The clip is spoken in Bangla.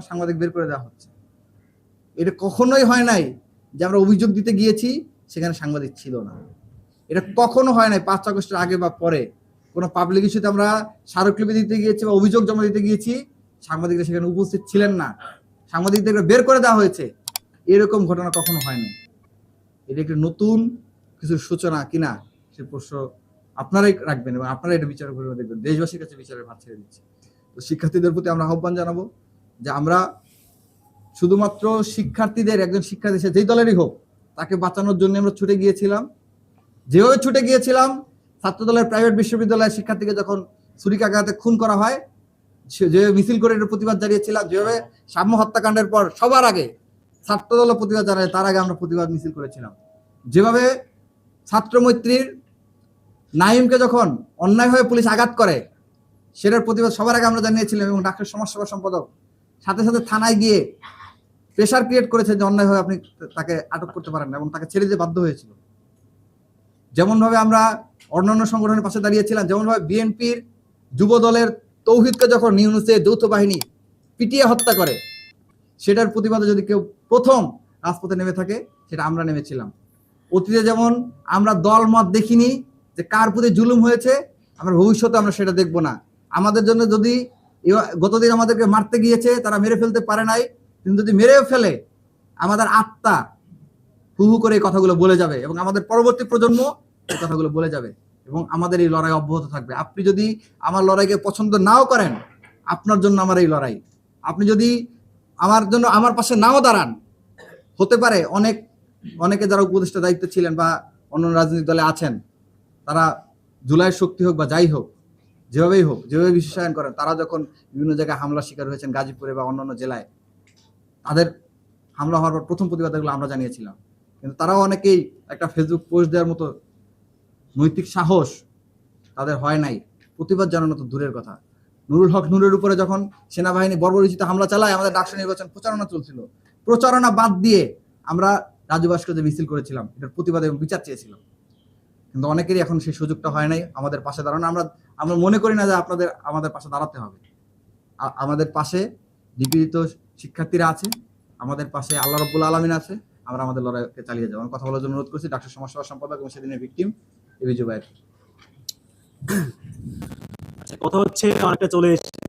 সাংবাদিক বের করে দেওয়া হচ্ছে। এটা কখনোই হয় নাই যে আমরা অভিযোগ দিতে গিয়েছি সেখানে সাংবাদিক ছিল না। এটা কখনো হয় নাই 5 আগস্টের আগে বা পরে কোনো পাবলিক ইস্যুতে আমরা স্মারকলিপি দিতে গিয়েছি বা অভিযোগ জমা দিতে গিয়েছি, সাংবাদিকরা সেখানে উপস্থিত ছিলেন না, সাংবাদিকদের বের করে দেওয়া হয়েছে। এরকম ঘটনা কখনো হয়নি। এটা একটা নতুন কিছুর সূচনা কিনা সে প্রশ্ন আপনারাই রাখবেন এবং আপনারা এটা বিচার করে দেখবেন। দেশবাসীর কাছে বিচারের ভার ছেড়ে দিচ্ছে। তো শিক্ষার্থীদের প্রতি আমরা আহ্বান জানাবো যে আমরা শুধুমাত্র শিক্ষার্থীদের, একজন শিক্ষার্থী সে যেই দলেরই হোক, তাকে বাঁচানোর জন্য আমরা ছুটে গিয়েছিলাম। যেভাবে ছুটে গিয়েছিলাম ছাত্র দলের প্রাইভেট বিশ্ববিদ্যালয়ের শিক্ষার্থীকে যখন ছুরিকাঘাতে খুন করা হয়, যেভাবে মিছিল করে এটার প্রতিবাদ জানিয়েছিলাম, যেভাবে সাম্য হত্যাকাণ্ডের পর সবার আগে ছাত্র দল প্রতিবাদ জানায়, তার আগে আমরা প্রতিবাদ মিছিল করেছিলাম। যেভাবে ছাত্র মৈত্রীর নাইমকে যখন অন্যায়ভাবে পুলিশ আঘাত করে সেটার প্রতিবাদ সবার আগে আমরা জানিয়েছিলাম, এবং ডাক্তার সমাজসেবা সম্পাদক সাথে সাথে থানায় গিয়ে প্রেশার ক্রিয়েট করেছে যে অন্যায়ভাবে আপনি তাকে আটক করতে পারেন না, এবং তাকে ছেড়ে দিতে বাধ্য হয়েছিল। যেমনভাবে আমরা অন্যান্য সংগঠনের পাশে দাঁড়িয়েছিলাম, যেমনভাবে বিএনপির যুব দলের তৌহিদকে যখন ইউনূসের যৌথ বাহিনী পিটিয়ে হত্যা করে, সেটার প্রতিবাদে যদি কেউ প্রথম রাজপথে নেমে থাকে সেটা আমরা নেমেছিলাম। অতীতে যেমন আমরা দল মত দেখিনি যে কার প্রতি জুলুম হয়েছে, আমরা ভবিষ্যতে আমরা সেটা দেখব না। আমাদের জন্য যদি গতদিন আমাদেরকে মারতে গিয়েছে, তারা মেরে ফেলতে পারে নাই, কিন্তু যদি মেরেও ফেলে আমাদের আত্মা হু হু করে এই কথাগুলো বলে যাবে, এবং আমাদের পরবর্তী প্রজন্ম এই কথাগুলো বলে যাবে, এবং আমাদের এই লড়াই অব্যাহত থাকবে। আপনি যদি আমার লড়াইকে পছন্দ নাও করেন, আপনার জন্য আমার এই লড়াই। আপনি যদি আমার জন্য আমার পাশে নাও দাঁড়ান, হতে পারে অনেকে যারা উপদেষ্টা দায়িত্বে ছিলেন বা অন্য রাজনৈতিক দলে আছেন, তারা জুলাইয়ের শক্তি হোক বা যাই হোক, যেভাবেই হোক, যেভাবে বিশ্বায়ন করেন, তারা যখন বিভিন্ন জায়গায় হামলার শিকার হয়েছেন গাজীপুরে বা অন্যান্য জেলায়, তাদের হামলা হওয়ার পর প্রথম প্রতিবাদগুলো আমরা জানিয়েছিলাম, কিন্তু তারাও অনেকেই একটা ফেসবুক পোস্ট দেওয়ার মতো নৈতিক সাহস তাদের হয় নাই। প্রতিবাদ জানানো তো দূরের কথা। নুরুল হক নূরের উপরে যখন সেনাবাহিনী বর্বরোচিত হামলা চালায়, আমাদের ডাকসু নির্বাচন প্রচারণা চলছিল, প্রচারণা বাদ দিয়ে আমরা রাজু ভাস্কর্যে মিছিল করেছিলাম, এটার প্রতিবাদ এবং বিচার চেয়েছিলাম। কিন্তু অনেকেরই এখন সেই সুযোগটা হয় নাই আমাদের পাশে দাঁড়ানো। আমরা মনে করি না যে আমাদের পাশে দাঁড়াতে হবে। আমাদের পাশে নিপীড়িত শিক্ষার্থীরা আছে, আমাদের পাশে আল্লাহ রাব্বুল আলামিন আছে। আমরা আমাদের লড়াইকে চালিয়ে যাবো। আমি কথা বলার জন্য অনুরোধ করছি ডাক্তার সমাজসেবা সম্পাদক এবং সেদিনের ভিকটিম এবি জুবায়ের। আচ্ছা, কথা হচ্ছে অনেকটা চলে এসেছে।